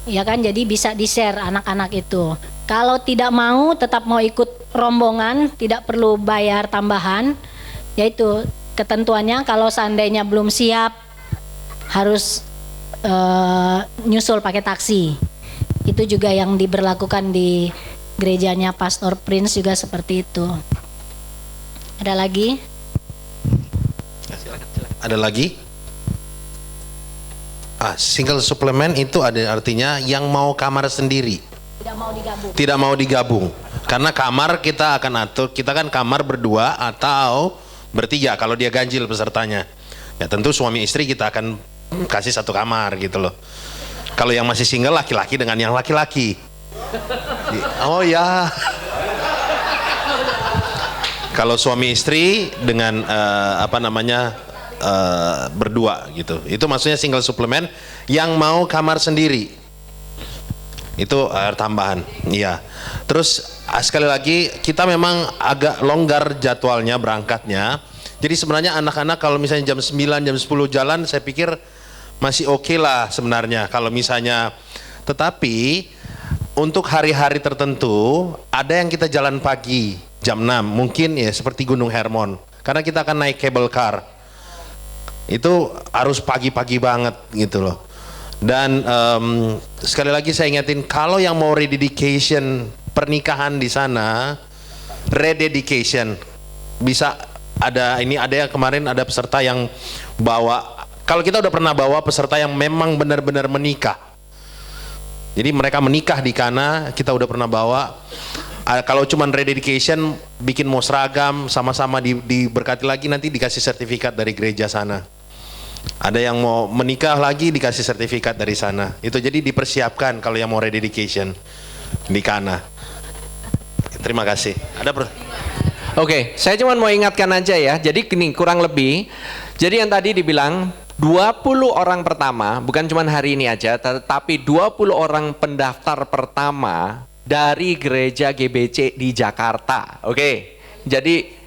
ya kan? Jadi bisa di-share anak-anak itu. Kalau tidak mau, tetap mau ikut rombongan, tidak perlu bayar tambahan. Yaitu ketentuannya kalau seandainya belum siap harus nyusul pakai taksi. Itu juga yang diberlakukan di gerejanya Pastor Prince juga seperti itu. Ada lagi? Ada lagi? Single suplemen itu ada artinya yang mau kamar sendiri. Tidak mau digabung. Tidak mau digabung. Karena kamar kita akan atur, kita kan kamar berdua atau bertiga kalau dia ganjil pesertanya. Ya tentu suami istri kita akan kasih satu kamar gitu loh. Kalau yang masih single laki-laki dengan yang laki-laki. Oh ya. Kalau suami istri dengan berdua gitu. Itu maksudnya single suplemen yang mau kamar sendiri. Itu air tambahan. Iya. Terus sekali lagi kita memang agak longgar jadwalnya berangkatnya. Jadi sebenarnya anak-anak kalau misalnya jam 9, jam 10 jalan saya pikir masih oke lah sebenarnya kalau misalnya. Tetapi untuk hari-hari tertentu ada yang kita jalan pagi jam 6 mungkin ya seperti Gunung Hermon. Karena kita akan naik cable car. Itu harus pagi-pagi banget gitu loh. Dan sekali lagi saya ingetin kalau yang mau rededication pernikahan di sana, rededication bisa ada yang kemarin ada peserta yang bawa, kalau kita udah pernah bawa peserta yang memang benar-benar menikah. Jadi mereka menikah di Kana, kita udah pernah bawa. Kalau cuman rededication bikin mau seragam sama-sama diberkati lagi nanti dikasih sertifikat dari gereja sana. Ada yang mau menikah lagi dikasih sertifikat dari sana. Itu jadi dipersiapkan kalau yang mau rededication di Kana. Terima kasih. Oke, saya cuma mau ingatkan aja ya. Jadi gini, kurang lebih. Jadi yang tadi dibilang 20 orang pertama, bukan cuma hari ini aja, tapi 20 orang pendaftar pertama dari gereja GBC di Jakarta. Oke. Jadi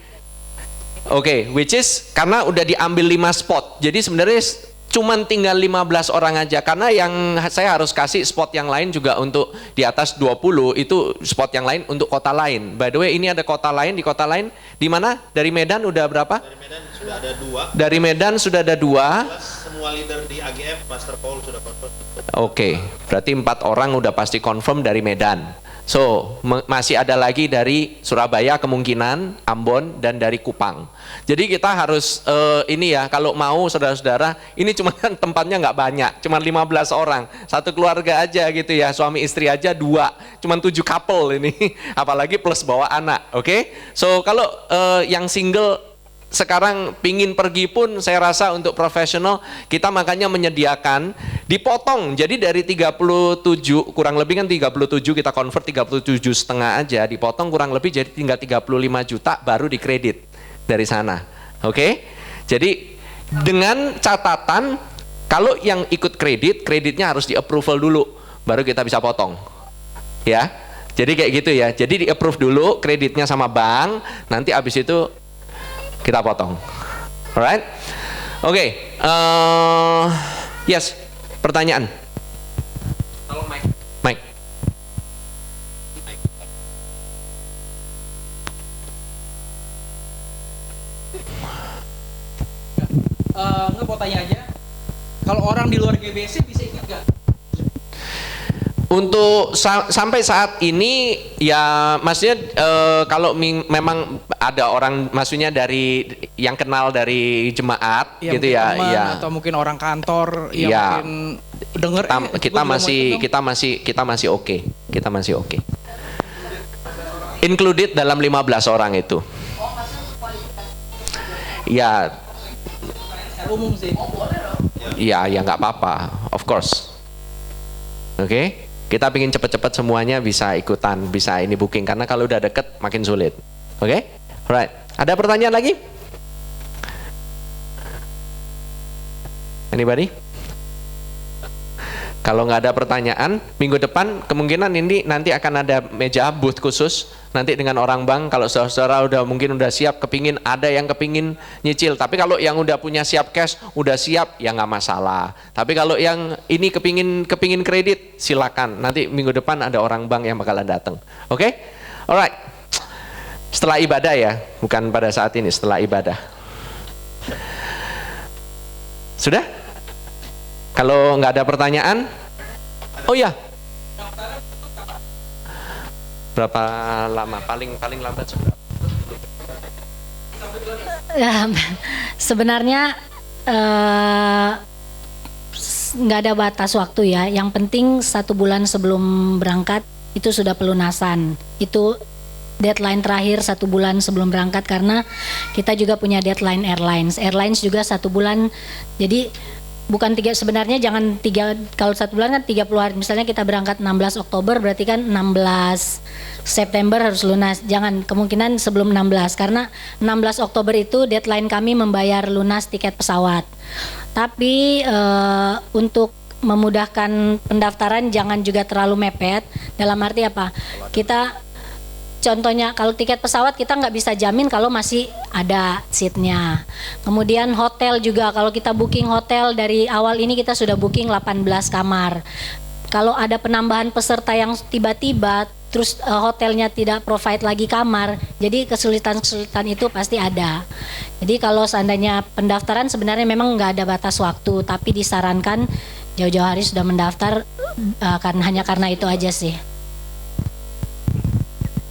which is karena udah diambil 5 spot. Jadi sebenarnya cuman tinggal 15 orang aja. Karena yang saya harus kasih spot yang lain juga untuk di atas 20 itu spot yang lain untuk kota lain. By the way, ini ada kota lain, di kota lain di mana? Dari Medan udah berapa? Dari Medan sudah ada 2. Dari Medan sudah ada 2. Semua leader di AGF, Pastor Paul sudah confirm. Oke, berarti 4 orang udah pasti confirm dari Medan. So, masih ada lagi dari Surabaya kemungkinan, Ambon, dan dari Kupang. Jadi kita harus, ini ya, kalau mau saudara-saudara, ini cuma tempatnya nggak banyak, cuma 15 orang. Satu keluarga aja gitu ya, suami istri aja 2, cuma 7 couple ini. Apalagi plus bawa anak, oke? So, kalau yang single, sekarang pingin pergi pun saya rasa untuk profesional kita makanya menyediakan dipotong. Jadi dari 37 kurang lebih kan 37 kita convert 37,5 aja dipotong kurang lebih jadi tinggal 35 juta baru dikredit dari sana. Oke? Jadi dengan catatan kalau yang ikut kreditnya harus di approval dulu baru kita bisa potong. Ya. Jadi kayak gitu ya. Jadi di approve dulu kreditnya sama bank, nanti abis itu kita potong. Alright? Oke. Yes. Pertanyaan. Tolong Mike. Nggak mau tanya aja. Kalau orang di luar GBC bisa ikut nggak? Untuk sampai saat ini ya maksudnya kalau memang ada orang maksudnya dari yang kenal dari jemaat Ya, gitu ya, teman, ya atau mungkin orang kantor yang ya, mungkin denger kita masih oke. Kita masih oke. Included dalam 15 orang itu. Ya. umum sih. Ya nggak apa-apa, of course. Oke. Kita pengen cepet-cepet semuanya bisa ikutan, bisa ini booking karena kalau udah deket makin sulit. Oke? Alright. Ada pertanyaan lagi? Anybody? Kalau nggak ada pertanyaan, minggu depan kemungkinan ini nanti akan ada meja booth khusus nanti dengan orang bank. Kalau saudara-saudara mungkin udah siap, ada yang kepingin nyicil. Tapi kalau yang udah punya siap cash, udah siap, ya nggak masalah. Tapi kalau yang ini kepingin kredit, silakan. Nanti minggu depan ada orang bank yang bakalan datang. Oke? Alright. Setelah ibadah ya, bukan pada saat ini, setelah ibadah. Sudah? Kalau nggak ada pertanyaan, oh ya, berapa lama? Paling lambat seberapa? Sebenarnya nggak ada batas waktu ya. Yang penting 1 bulan sebelum berangkat itu sudah pelunasan. Itu deadline terakhir 1 bulan sebelum berangkat, karena kita juga punya deadline airlines. Airlines juga 1 bulan. Jadi bukan sebenarnya jangan 3, kalau 1 bulan kan 30 hari. Misalnya kita berangkat 16 Oktober berarti kan 16 September harus lunas. Jangan, kemungkinan sebelum 16, karena 16 Oktober itu deadline kami membayar lunas tiket pesawat. Tapi untuk memudahkan pendaftaran jangan juga terlalu mepet. Dalam arti apa? Contohnya kalau tiket pesawat kita nggak bisa jamin kalau masih ada seatnya. Kemudian hotel juga, kalau kita booking hotel dari awal ini kita sudah booking 18 kamar. Kalau ada penambahan peserta yang tiba-tiba terus hotelnya tidak provide lagi kamar, jadi kesulitan-kesulitan itu pasti ada. Jadi kalau seandainya pendaftaran sebenarnya memang nggak ada batas waktu, tapi disarankan jauh-jauh hari sudah mendaftar, hanya karena itu aja sih.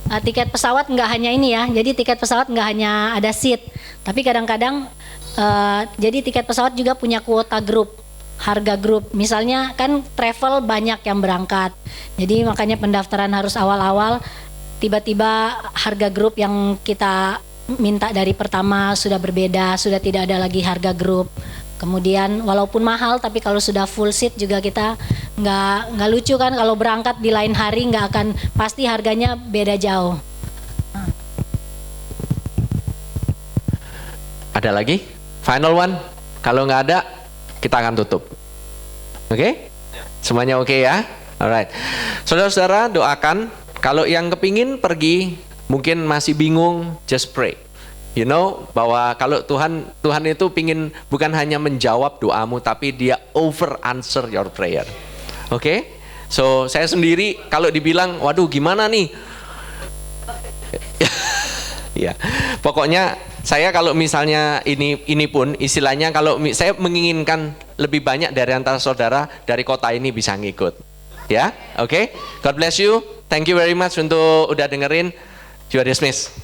Tiket pesawat nggak hanya ini ya, jadi tiket pesawat nggak hanya ada seat, tapi kadang-kadang jadi tiket pesawat juga punya kuota grup, harga grup. Misalnya kan travel banyak yang berangkat, jadi makanya pendaftaran harus awal-awal. Tiba-tiba harga grup yang kita minta dari pertama sudah berbeda, sudah tidak ada lagi harga grup. Kemudian walaupun mahal, tapi kalau sudah full seat juga kita nggak lucu kan kalau berangkat di lain hari, nggak akan, pasti harganya beda jauh. Ada lagi? Final one? Kalau nggak ada, kita akan tutup. Oke? Semuanya oke ya? Alright. Saudara-saudara doakan, kalau yang kepingin pergi, mungkin masih bingung, just pray. You know, bahwa kalau Tuhan itu pingin bukan hanya menjawab doamu, tapi dia over answer your prayer. Oke? So, saya sendiri kalau dibilang, waduh gimana nih? Ya, pokoknya saya kalau misalnya ini pun istilahnya, kalau saya menginginkan lebih banyak dari antara saudara dari kota ini bisa ngikut. Ya, oke? God bless you. Thank you very much untuk udah dengerin. You are dismissed.